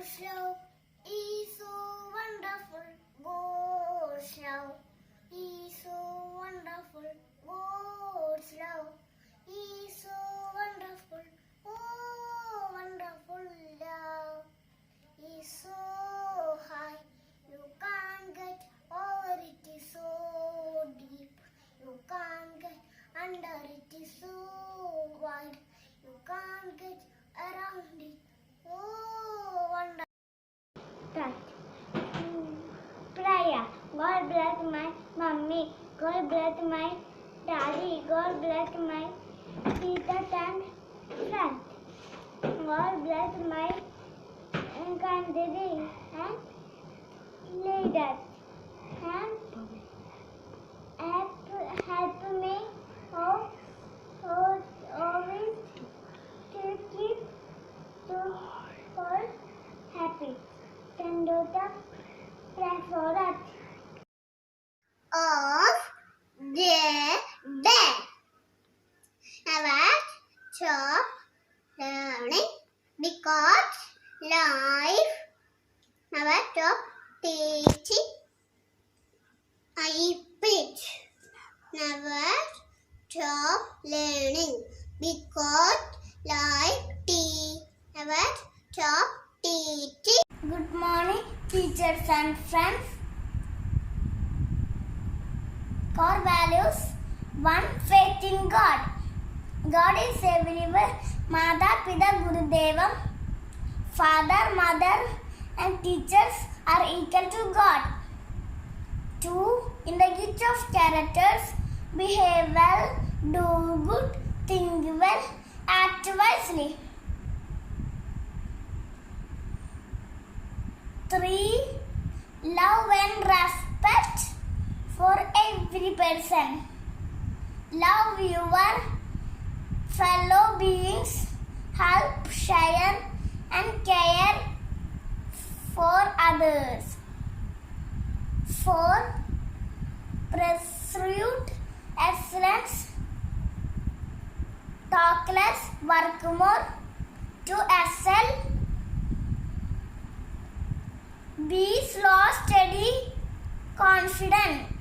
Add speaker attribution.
Speaker 1: love is so wonderful. God's love is so wonderful. God's love is so wonderful. Oh, wonderful love is so high. You can't get over it, is so deep. You can't get under it, is so wide. You can't get around it. Oh, wonderful. Prayer. God bless my mommy. God bless my daddy. God bless my teachers and friends. God bless my country and leaders. And help me always to keep the whole happy. St.Joseph, pray for us. Of the day. Our job learning because life. Our job teaching. I preach. Our job learning because life tea. Our job teaching. Good morning, teachers and friends. Core values. 1. Faith in God. God is everywhere. Mata, Pita, Guru Devam. Father, mother and teachers are equal to God. 2. In the gift of characters, behave well, do good, think well, act wisely. 3. Love and respect for every person. Love your fellow beings, help, share and care for others. 4. Pursue excellence, talk less, work more to excel. Be slow, steady, confident.